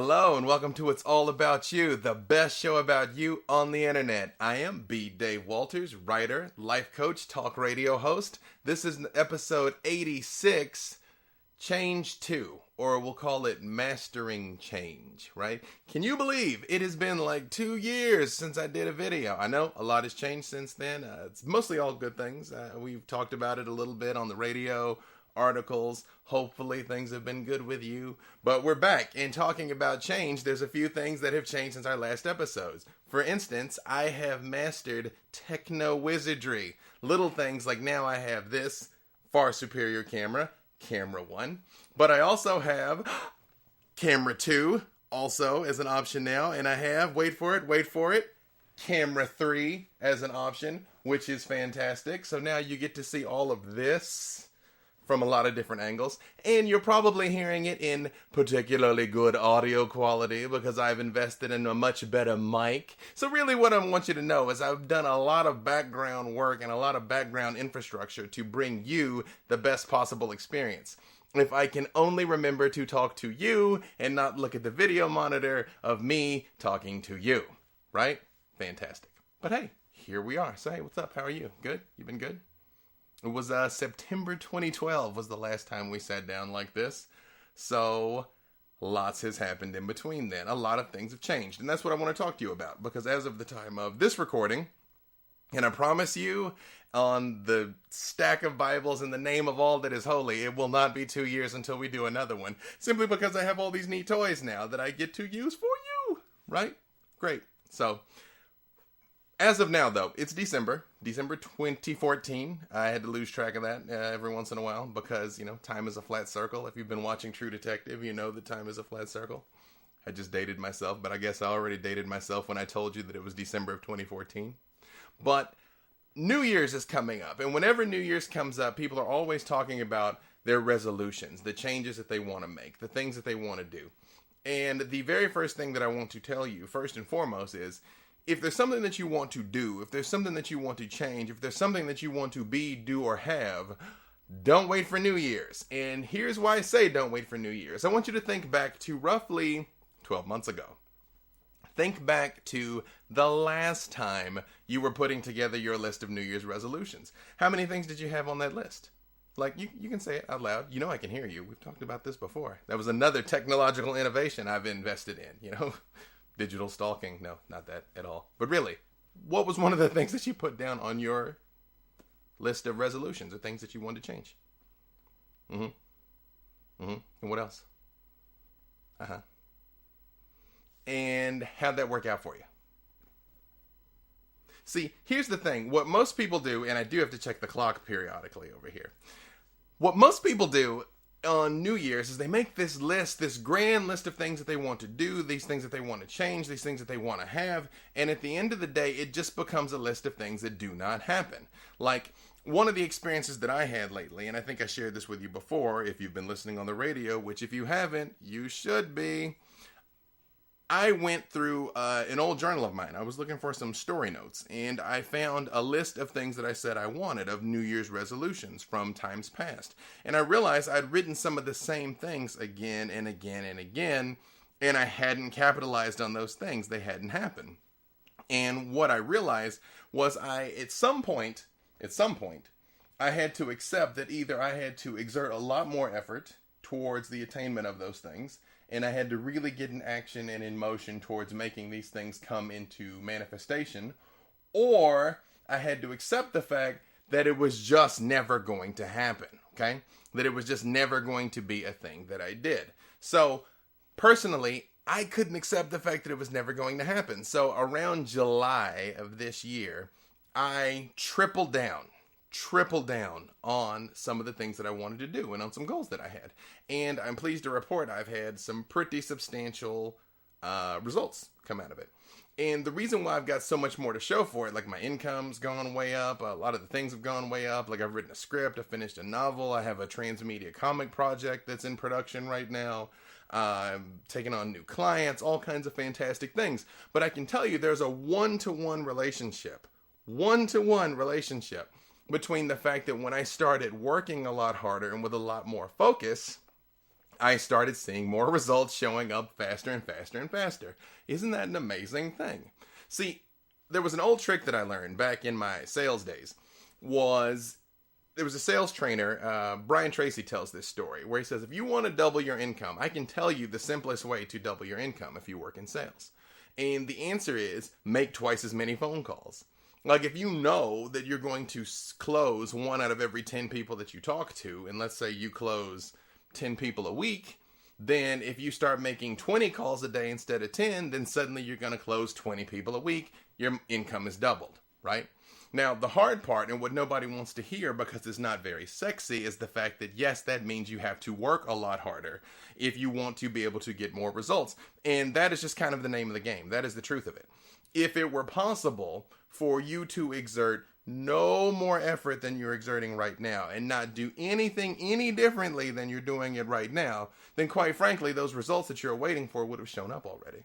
Hello and welcome to It's All About You, the best show about you on the internet. I am B. Dave Walters, writer, life coach, talk radio host. This is episode 86, Change 2, or we'll call it Mastering Change, right? Can you believe it has been like 2 years since I did a video? I know a lot has changed since then. It's mostly all good things. We've talked about it a little bit on the radio, articles. Hopefully things have been good with you. But we're back and talking about change. There's a few things that have changed since our last episodes. For instance, I have mastered techno wizardry. Little things like now I have this far superior camera, camera 1. But I also have camera 2 also as an option now. And I have, wait for it, camera 3 as an option, which is fantastic. So now you get to see all of this from a lot of different angles, and you're probably hearing it in particularly good audio quality because I've invested in a much better mic. So really what I want you to know is I've done a lot of background work and a lot of background infrastructure to bring you the best possible experience. If I can only remember to talk to you and not look at the video monitor of me talking to you, right? Fantastic. But hey, here we are. So hey, what's up? How are you? Good? You been good? It was September 2012 was the last time we sat down like this. So lots has happened in between then. A lot of things have changed. And that's what I want to talk to you about. Because as of the time of this recording, and I promise you on the stack of Bibles in the name of all that is holy, it will not be 2 years until we do another one. Simply because I have all these neat toys now that I get to use for you. Right? Great. So as of now, though, it's December 2014. I had to lose track of that every once in a while because, time is a flat circle. If you've been watching True Detective, you know that time is a flat circle. I just dated myself, but I guess I already dated myself when I told you that it was December of 2014. But New Year's is coming up, and whenever New Year's comes up, people are always talking about their resolutions, the changes that they want to make, the things that they want to do. And the very first thing that I want to tell you, first and foremost, is if there's something that you want to do, if there's something that you want to change, if there's something that you want to be, do, or have, don't wait for New Year's. And here's why I say don't wait for New Year's. I want you to think back to roughly 12 months ago. Think back to the last time you were putting together your list of New Year's resolutions. How many things did you have on that list? Like, you can say it out loud. You know I can hear you. We've talked about this before. That was another technological innovation I've invested in, Digital stalking. No, not that at all. But really, what was one of the things that you put down on your list of resolutions or things that you wanted to change? And what else? And how'd that work out for you? See, here's the thing. What most people do, and I do have to check the clock periodically over here. What most people do on New Year's is they make this list, this grand list of things that they want to do, these things that they want to change, these things that they want to have, and at the end of the day, it just becomes a list of things that do not happen. Like, one of the experiences that I had lately, and I think I shared this with you before, if you've been listening on the radio, which if you haven't, you should be. I went through an old journal of mine. I was looking for some story notes, and I found a list of things that I said I wanted of New Year's resolutions from times past. And I realized I'd written some of the same things again and again and again, and I hadn't capitalized on those things. They hadn't happened. And what I realized was at some point, I had to accept that either I had to exert a lot more effort towards the attainment of those things, and I had to really get in action and in motion towards making these things come into manifestation, or I had to accept the fact that it was just never going to happen, okay? That it was just never going to be a thing that I did. So, personally, I couldn't accept the fact that it was never going to happen. So, around July of this year, I tripled down on some of the things that I wanted to do and on some goals that I had. And I'm pleased to report I've had some pretty substantial results come out of it. And the reason why I've got so much more to show for it, like my income's gone way up, a lot of the things have gone way up, like I've written a script, I finished a novel, I have a transmedia comic project that's in production right now, I'm taking on new clients, all kinds of fantastic things. But I can tell you there's a one-to-one relationship between the fact that when I started working a lot harder and with a lot more focus, I started seeing more results showing up faster and faster and faster. Isn't that an amazing thing? See, there was an old trick that I learned back in my sales days. There was a sales trainer, Brian Tracy tells this story, where he says, if you want to double your income, I can tell you the simplest way to double your income if you work in sales. And the answer is make twice as many phone calls. Like, if you know that you're going to close 1 out of every 10 people that you talk to, and let's say you close 10 people a week, then if you start making 20 calls a day instead of 10, then suddenly you're going to close 20 people a week. Your income is doubled, right? Now, the hard part, and what nobody wants to hear because it's not very sexy, is the fact that, yes, that means you have to work a lot harder if you want to be able to get more results. And that is just kind of the name of the game. That is the truth of it. If it were possible for you to exert no more effort than you're exerting right now and not do anything any differently than you're doing it right now, then quite frankly, those results that you're waiting for would have shown up already.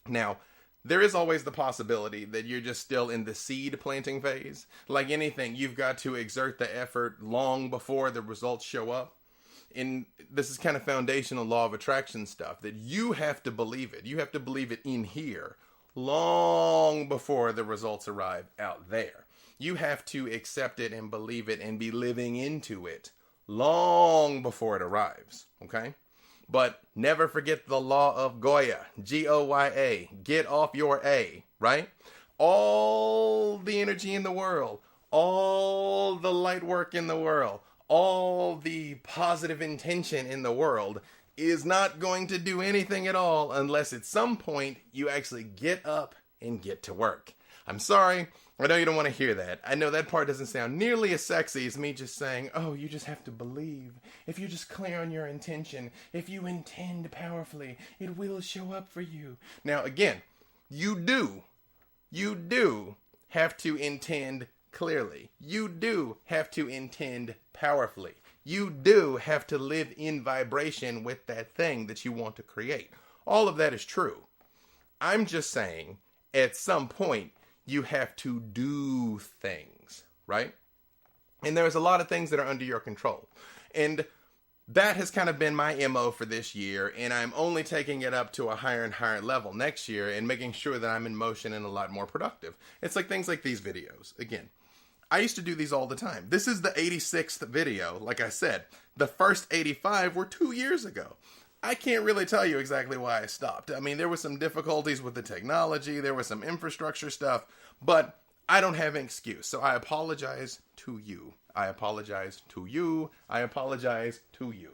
Now, there is always the possibility that you're just still in the seed planting phase. Like anything, you've got to exert the effort long before the results show up. And this is kind of foundational law of attraction stuff, that you have to believe it. You have to believe it in here long before the results arrive out there. You have to accept it and believe it and be living into it long before it arrives, okay? But never forget the law of Goya, Goya, get off your A, right? All the energy in the world, all the light work in the world, all the positive intention in the world is not going to do anything at all unless at some point you actually get up and get to work. I'm sorry, I know you don't want to hear that. I know that part doesn't sound nearly as sexy as me just saying, oh, you just have to believe. If you're just clear on your intention, if you intend powerfully, it will show up for you. Now, again, you do have to intend clearly. You do have to intend powerfully. You do have to live in vibration with that thing that you want to create. All of that is true. I'm just saying, at some point, you have to do things, right? And there's a lot of things that are under your control. And that has kind of been my MO for this year, and I'm only taking it up to a higher and higher level next year and making sure that I'm in motion and a lot more productive. It's like things like these videos. Again, I used to do these all the time. This is the 86th video. Like I said, the first 85 were 2 years ago. I can't really tell you exactly why I stopped. I mean, there were some difficulties with the technology. There was some infrastructure stuff, but I don't have an excuse. So I apologize to you. I apologize to you. I apologize to you.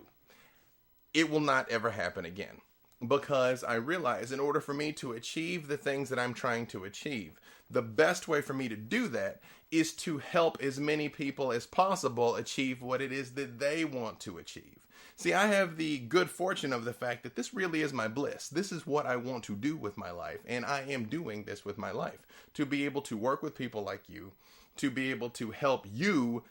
It will not ever happen again, because I realize in order for me to achieve the things that I'm trying to achieve, the best way for me to do that is to help as many people as possible achieve what it is that they want to achieve. See, I have the good fortune of the fact that this really is my bliss. This is what I want to do with my life, and I am doing this with my life. To be able to work with people like you, to be able to help you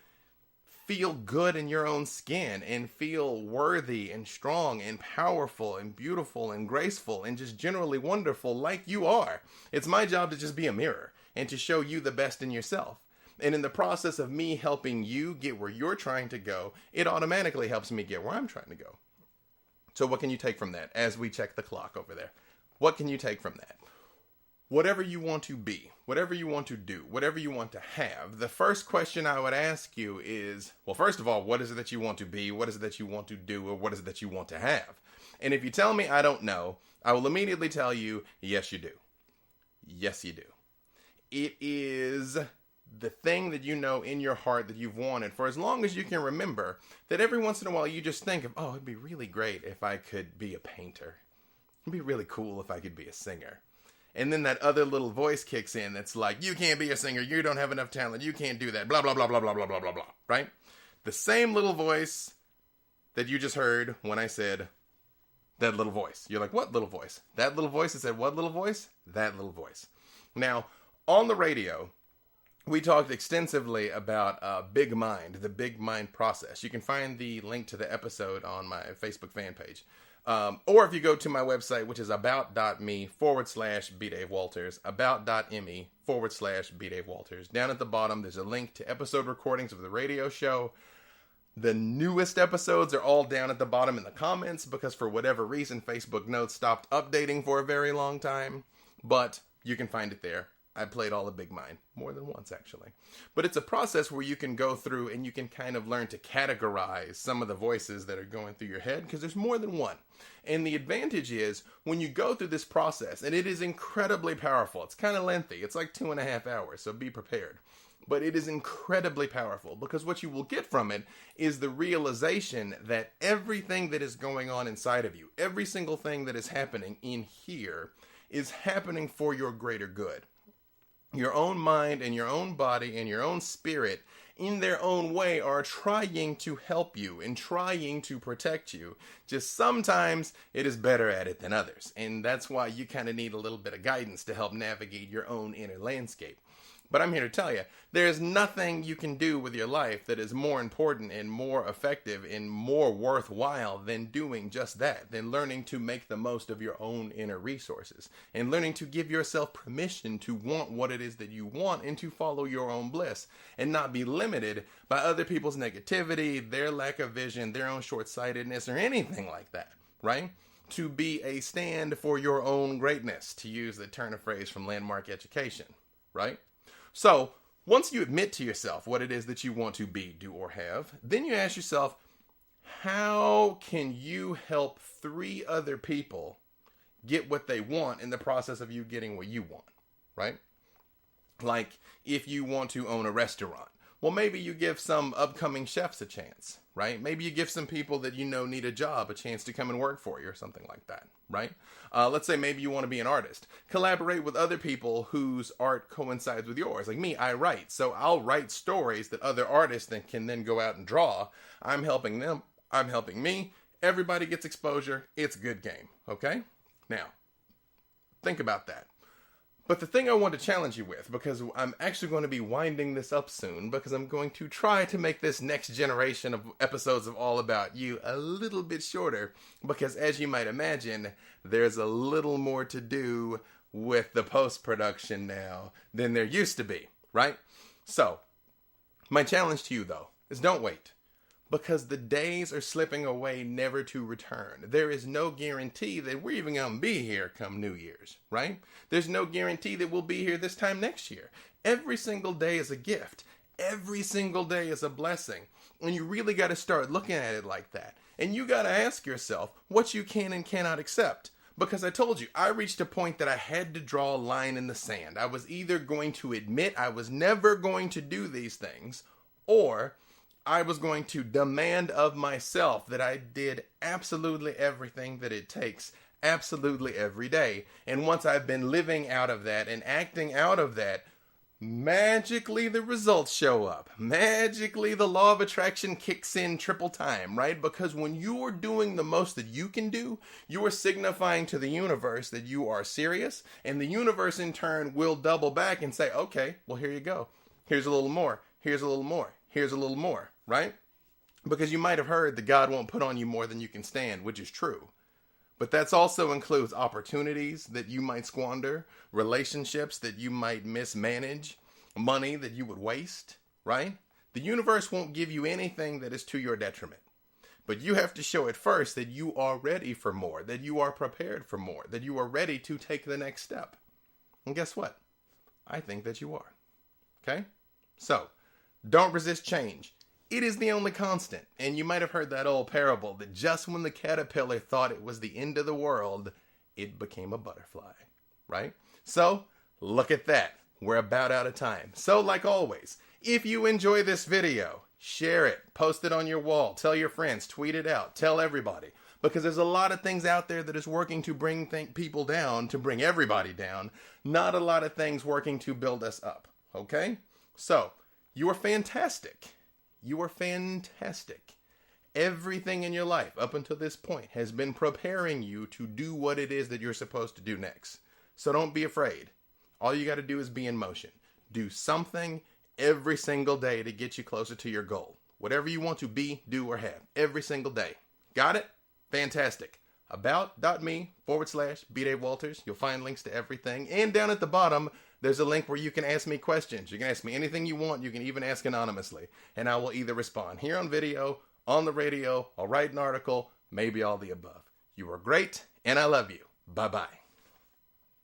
feel good in your own skin and feel worthy and strong and powerful and beautiful and graceful and just generally wonderful like you are. It's my job to just be a mirror and to show you the best in yourself. And in the process of me helping you get where you're trying to go, it automatically helps me get where I'm trying to go. So what can you take from that as we check the clock over there? What can you take from that? Whatever you want to be, whatever you want to do, whatever you want to have, the first question I would ask you is, well, first of all, what is it that you want to be? What is it that you want to do? Or what is it that you want to have? And if you tell me I don't know, I will immediately tell you, yes, you do. Yes, you do. It is the thing that you know in your heart that you've wanted for as long as you can remember, that every once in a while you just think of, oh, it'd be really great if I could be a painter. It'd be really cool if I could be a singer. And then that other little voice kicks in that's like, you can't be a singer, you don't have enough talent, you can't do that, blah, blah, blah, blah, blah, blah, blah, blah, blah, right? The same little voice that you just heard when I said that little voice. You're like, what little voice? That little voice that said what little voice? That little voice. Now, on the radio, we talked extensively about Big Mind, the Big Mind process. You can find the link to the episode on my Facebook fan page. Or if you go to my website, which is about.me/BDaveWalters, about.me/BDaveWalters. Down at the bottom, there's a link to episode recordings of the radio show. The newest episodes are all down at the bottom in the comments because for whatever reason, Facebook Notes stopped updating for a very long time. But you can find it there. I played all of Big Mind, more than once actually. But it's a process where you can go through and you can kind of learn to categorize some of the voices that are going through your head because there's more than one. And the advantage is when you go through this process, and it is incredibly powerful. It's kind of lengthy. It's like 2.5 hours, so be prepared. But it is incredibly powerful because what you will get from it is the realization that everything that is going on inside of you, every single thing that is happening in here is happening for your greater good. Your own mind and your own body and your own spirit in their own way are trying to help you and trying to protect you. Just sometimes it is better at it than others. And that's why you kind of need a little bit of guidance to help navigate your own inner landscape. But I'm here to tell you, there's nothing you can do with your life that is more important and more effective and more worthwhile than doing just that, than learning to make the most of your own inner resources and learning to give yourself permission to want what it is that you want and to follow your own bliss and not be limited by other people's negativity, their lack of vision, their own short-sightedness, or anything like that, right? To be a stand for your own greatness, to use the turn of phrase from Landmark Education, right? So, once you admit to yourself what it is that you want to be, do, or have, then you ask yourself, how can you help 3 other people get what they want in the process of you getting what you want, right? Like, if you want to own a restaurant, well, maybe you give some upcoming chefs a chance, right? Maybe you give some people that you know need a job a chance to come and work for you or something like that, right? Let's say maybe you want to be an artist. Collaborate with other people whose art coincides with yours. Like me, I write. So I'll write stories that other artists can then go out and draw. I'm helping them. I'm helping me. Everybody gets exposure. It's a good game, okay? Now, think about that. But the thing I want to challenge you with, because I'm actually going to be winding this up soon, because I'm going to try to make this next generation of episodes of All About You a little bit shorter, because as you might imagine, there's a little more to do with the post-production now than there used to be, right? So, my challenge to you, though, is don't wait. Because the days are slipping away never to return. There is no guarantee that we're even going to be here come New Year's, right? There's no guarantee that we'll be here this time next year. Every single day is a gift. Every single day is a blessing. And you really got to start looking at it like that. And you got to ask yourself what you can and cannot accept. Because I told you, I reached a point that I had to draw a line in the sand. I was either going to admit I was never going to do these things, or I was going to demand of myself that I did absolutely everything that it takes, absolutely every day. And once I've been living out of that and acting out of that, magically the results show up. Magically the law of attraction kicks in triple time, right? Because when you're doing the most that you can do, you are signifying to the universe that you are serious, and the universe in turn will double back and say, okay, well, here you go. Here's a little more. Here's a little more. Here's a little more, right? Because you might have heard that God won't put on you more than you can stand, which is true. But that also includes opportunities that you might squander, relationships that you might mismanage, money that you would waste, right? The universe won't give you anything that is to your detriment. But you have to show it first that you are ready for more, that you are prepared for more, that you are ready to take the next step. And guess what? I think that you are. Okay? So, don't resist change. It is the only constant. And you might have heard that old parable that just when the caterpillar thought it was the end of the world, it became a butterfly, right? So, look at that. We're about out of time. So, like always, if you enjoy this video, share it, post it on your wall, tell your friends, tweet it out, tell everybody. Because there's a lot of things out there that is working to bring people down, to bring everybody down. Not a lot of things working to build us up, okay? So, you are fantastic. You are fantastic. Everything in your life up until this point has been preparing you to do what it is that you're supposed to do next. So don't be afraid. All you got to do is be in motion. Do something every single day to get you closer to your goal. Whatever you want to be, do, or have. Every single day. Got it? Fantastic. About.me/B-Dave Walters. You'll find links to everything. And down at the bottom, there's a link where you can ask me questions. You can ask me anything you want. You can even ask anonymously. And I will either respond here on video on the radio, I'll write an article, maybe all the above. You are great, and I love you. Bye-bye.